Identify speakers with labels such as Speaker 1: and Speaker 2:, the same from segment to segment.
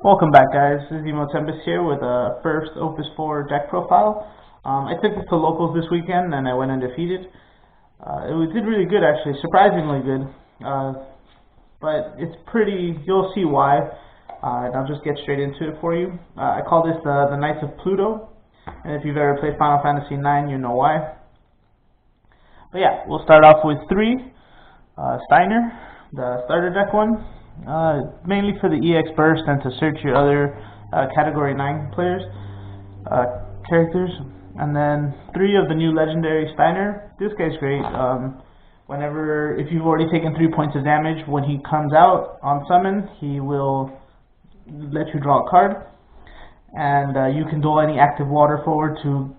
Speaker 1: Welcome back, guys. This is EmoTempest here with a first Opus 4 deck profile. I took this to locals this weekend and I went undefeated. It did really good, actually, surprisingly good. But it's pretty, you'll see why, and I'll just get straight into it for you. I call this the Knights of Pluto, and if you've ever played Final Fantasy IX, you know why. But yeah, we'll start off with 3. Steiner, the starter deck one. Mainly for the EX burst and to search your other category 9 players characters, and then 3 of the new legendary Steiner. This guy's great. If you've already taken 3 points of damage, when he comes out on summon, he will let you draw a card, and you can duel any active water forward to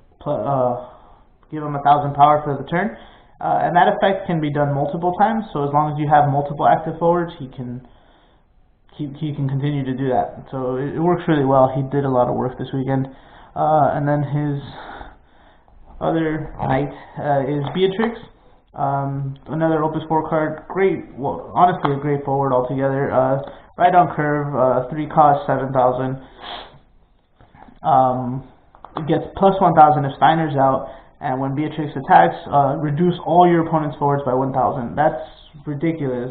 Speaker 1: give him 1,000 power for the turn, and that effect can be done multiple times. So as long as you have multiple active forwards, he can continue to do that. So it works really well. He did a lot of work this weekend. And then his other knight is Beatrix, another Opus 4 card. Great, well, honestly a great forward altogether. Right on curve, 3 cost, 7,000. It gets plus 1,000 if Steiner's out, and when Beatrix attacks, reduce all your opponent's forwards by 1,000. That's ridiculous.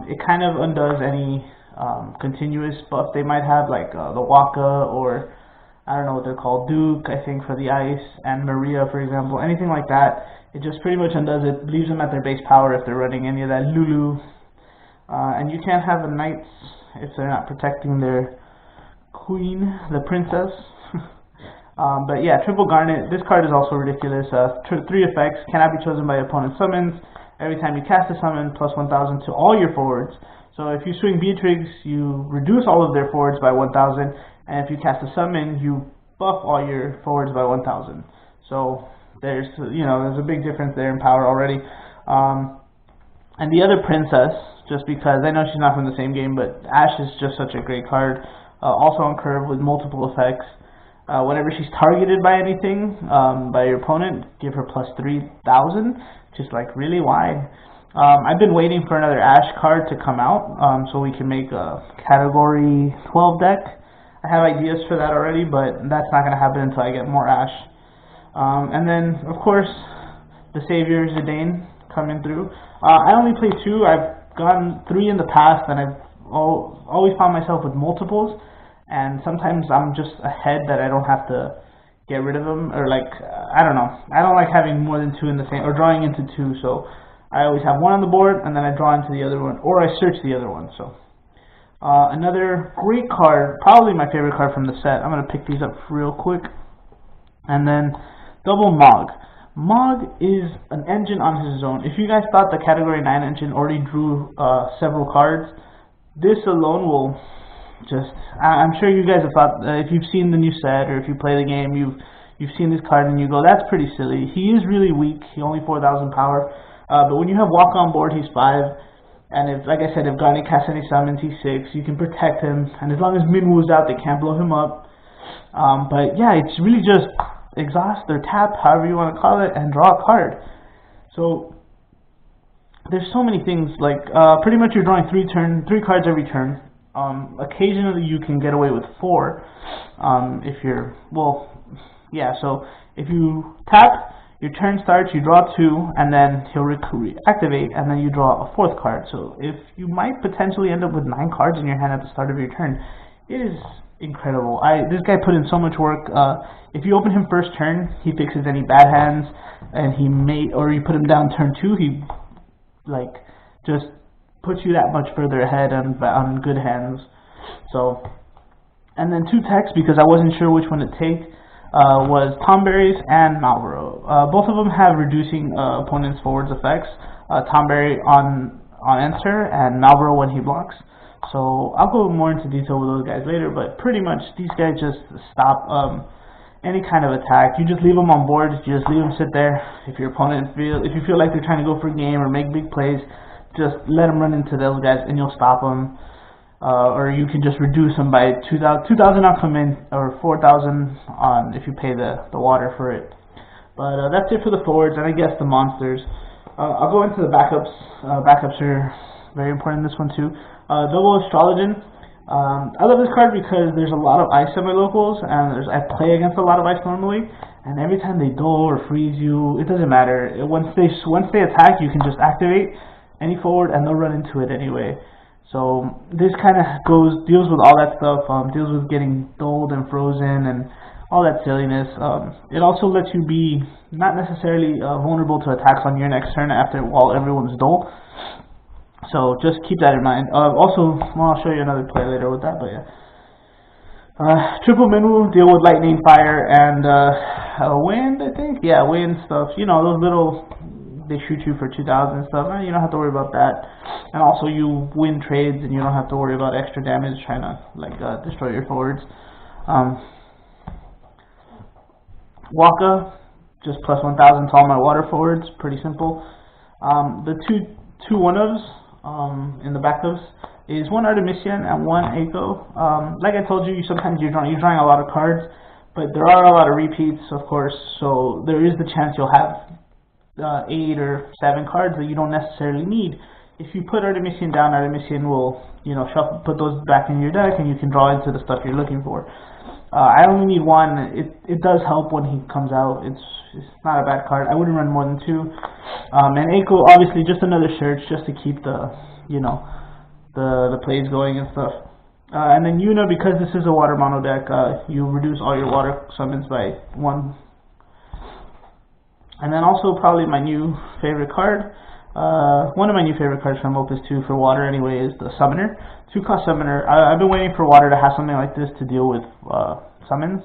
Speaker 1: It kind of undoes any continuous buff they might have, like the Waka, or I don't know what they're called, Duke, I think, for the ice, and Maria, for example. Anything like that, it just pretty much undoes it, leaves them at their base power if they're running any of that Lulu. And you can't have the knights if they're not protecting their queen, the princess. But yeah, triple garnet. This card is also ridiculous. 3 effects, cannot be chosen by opponent summons. Every time you cast a summon, plus 1,000 to all your forwards. So if you swing Beatrix, you reduce all of their forwards by 1,000, and if you cast a summon, you buff all your forwards by 1,000. So there's a big difference there in power already. And the other princess, just because I know she's not from the same game, but Ashe is just such a great card. Also on curve with multiple effects. Whenever she's targeted by anything, by your opponent, give her plus 3,000, just like really wide. I've been waiting for another Ashe card to come out, so we can make a category 12 deck. I have ideas for that already, but that's not going to happen until I get more Ashe. And then, of course, the Savior, Zidane, coming through. I only play 2. I've gotten 3 in the past, and I've always found myself with multiples. And sometimes I'm just ahead that I don't have to get rid of them, or like, I don't know. I don't like having more than 2 in the same, or drawing into 2, so I always have 1 on the board, and then I draw into the other one, or I search the other one. So another great card, probably my favorite card from the set. I'm going to pick these up real quick. And then double Mog. Mog is an engine on his own. If you guys thought the category 9 engine already drew several cards, this alone will I'm sure you guys have thought, if you've seen the new set or if you play the game, you've seen this card and you go, that's pretty silly. He is really weak. He only 4,000 power. But when you have Walk on board, he's 5. And if, like I said, if Garnet casts any summons, he's 6. You can protect him. And as long as Minwu's out, they can't blow him up. But yeah, it's really just exhaust or tap, however you want to call it, and draw a card. So there's so many things. Like pretty much you're drawing 3 cards every turn. Occasionally you can get away with 4 if you're, so if you tap, your turn starts, you draw 2, and then he'll reactivate, and then you draw a 4th card. So if you might potentially end up with 9 cards in your hand at the start of your turn, it is incredible. This guy put in so much work. If you open him first turn, he fixes any bad hands, and or you put him down turn 2, he just puts you that much further ahead on good hands. So, and then 2 techs, because I wasn't sure which one to take, was Tomberry's and Malboro. Both of them have reducing opponent's forwards effects. Tomberry on enter, and Malboro when he blocks. So I'll go more into detail with those guys later, but pretty much these guys just stop any kind of attack. You just leave them on board. You just leave them sit there. If your opponent if you feel like they're trying to go for a game or make big plays, just let them run into those guys and you'll stop them. Or you can just reduce them by 2,000 on come in, or 4,000 on if you pay the water for it. But that's it for the forwards, and I guess the monsters. I'll go into the backups. Backups are very important in this one too. Double Astrologian. I love this card because there's a lot of ice semi-locals, and I play against a lot of ice normally, and every time they dull or freeze you, it doesn't matter. Once they attack, you can just activate any forward, and they'll run into it anyway. So this kind of deals with all that stuff, deals with getting dulled and frozen and all that silliness. It also lets you be not necessarily vulnerable to attacks on your next turn while everyone's dull. So just keep that in mind. Also, well, I'll show you another play later with that, but yeah. Triple Minu, deal with lightning, fire, and wind, I think. Yeah, wind stuff. You know, those little, they shoot you for 2,000 and stuff. You don't have to worry about that. And also you win trades and you don't have to worry about extra damage trying to destroy your forwards. Waka, just plus 1,000 to all my water forwards. Pretty simple. The two one-ofs in the backups is one Artemisian and one Echo. Like I told you, sometimes you're drawing a lot of cards, but there are a lot of repeats, of course, so there is the chance you'll have 8 or 7 cards that you don't necessarily need. If you put Artemisian down, Artemisian will, put those back in your deck, and you can draw into the stuff you're looking for. I only need one. It does help when he comes out. It's not a bad card. I wouldn't run more than 2. And Echo, obviously, just another search just to keep the plays going and stuff. And then Yuna, because this is a water mono deck, you reduce all your water summons by 1. And then also probably my new favorite card. One of my new favorite cards from Opus 2 for water anyway is the Summoner. 2-cost Summoner. I've been waiting for water to have something like this to deal with summons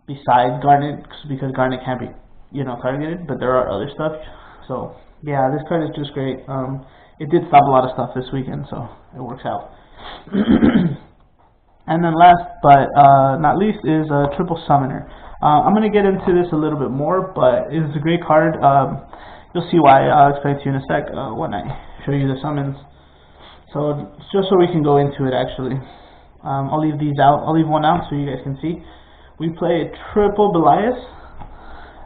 Speaker 1: besides Garnet, because Garnet can't be targeted, but there are other stuff. So yeah, this card is just great. It did stop a lot of stuff this weekend, so it works out. And then last but not least is a Triple Summoner. I'm going to get into this a little bit more, but it's a great card. You'll see why. I'll explain to you in a sec when I show you the summons. So just so we can go into it, actually. I'll leave these out. I'll leave one out so you guys can see. We play a Triple Belias,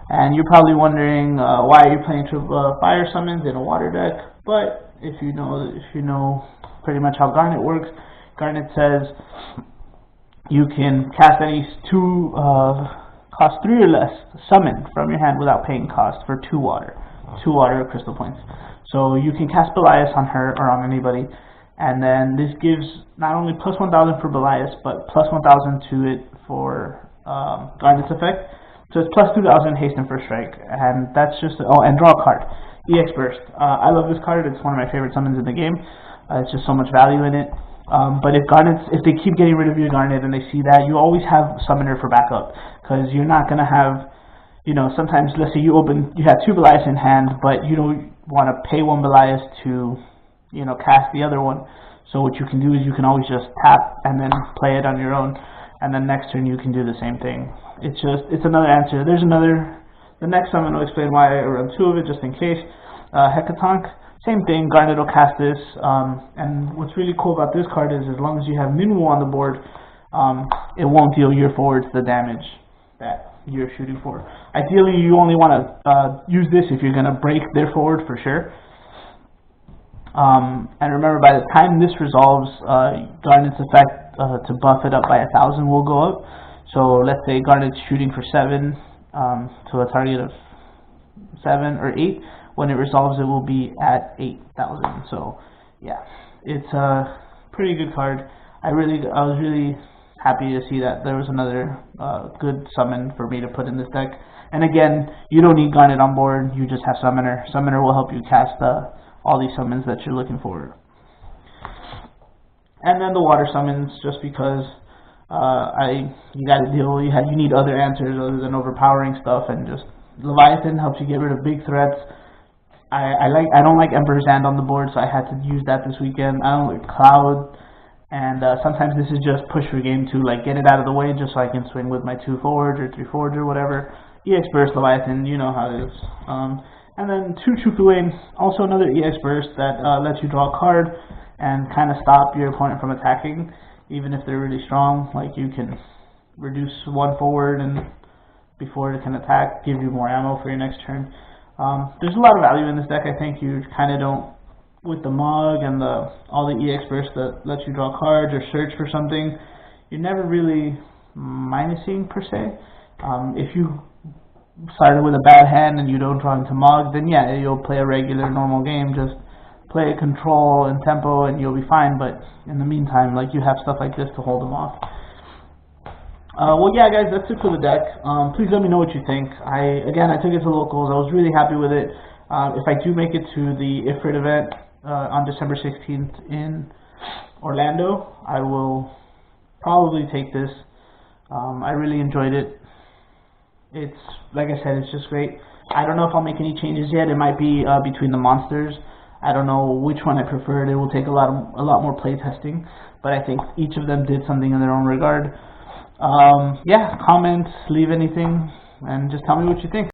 Speaker 1: and you're probably wondering why are you playing triple fire summons in a water deck. But if you know pretty much how Garnet works, Garnet says you can cast any 2 cost 3 or less summon from your hand without paying cost for 2 water crystal points. So you can cast Belias on her or on anybody, and then this gives not only plus 1,000 for Belias, but plus 1,000 to it for Garnet's effect. So it's plus 2,000 haste and first strike, and that's just and draw a card. EX Burst. I love this card. It's one of my favorite summons in the game. It's just so much value in it. But if they keep getting rid of your Garnet and they see that, you always have Summoner for backup, because you're not gonna have, sometimes let's say you have 2 Belias in hand, but you don't want to pay 1 Belias to, cast the other one. So what you can do is you can always just tap and then play it on your own, and then next turn you can do the same thing. It's another answer. The next summon will explain why I run 2 of it just in case. Hecatonk, same thing. Garnet will cast this, and what's really cool about this card is as long as you have Minwu on the board, it won't deal your forwards the damage that you're shooting for. Ideally, you only want to use this if you're going to break their forward for sure. And remember, by the time this resolves, Garnet's effect to buff it up by 1,000 will go up. So let's say Garnet's shooting for 7 to a target of 7 or 8. When it resolves, it will be at 8,000. So yeah, it's a pretty good card. I was really happy to see that there was another good summon for me to put in this deck. And again, you don't need Garnet on board. You just have Summoner. Summoner will help you cast all these summons that you're looking for. And then the water summons, just because you need other answers other than overpowering stuff, and just Leviathan helps you get rid of big threats. I don't like Emperor's Hand on the board, so I had to use that this weekend. I don't like Cloud, and sometimes this is just push for game 2, like get it out of the way just so I can swing with my 2 forwards or 3 forwards or whatever. EX Burst, Leviathan, you know how it is. And then 2 Chukuane, also another EX Burst that lets you draw a card and kind of stop your opponent from attacking, even if they're really strong. Like you can reduce 1 forward and before it can attack, give you more ammo for your next turn. There's a lot of value in this deck. I think you kind of don't with the mug and all the EX bursts that lets you draw cards or search for something, you're never really minusing per se. If you started with a bad hand and you don't draw into mug, then yeah, you'll play a regular normal game, just play control and tempo and you'll be fine. But in the meantime, like, you have stuff like this to hold them off. Well, yeah, guys, that's it for the deck. Please let me know what you think. I took it to locals. I was really happy with it. If I do make it to the Ifrit event on December 16th in Orlando, I will probably take this. I really enjoyed it. It's, like I said, it's just great. I don't know if I'll make any changes yet. It might be between the monsters. I don't know which one I preferred. It will take a lot more play testing, but I think each of them did something in their own regard. Yeah, comment, leave anything, and just tell me what you think.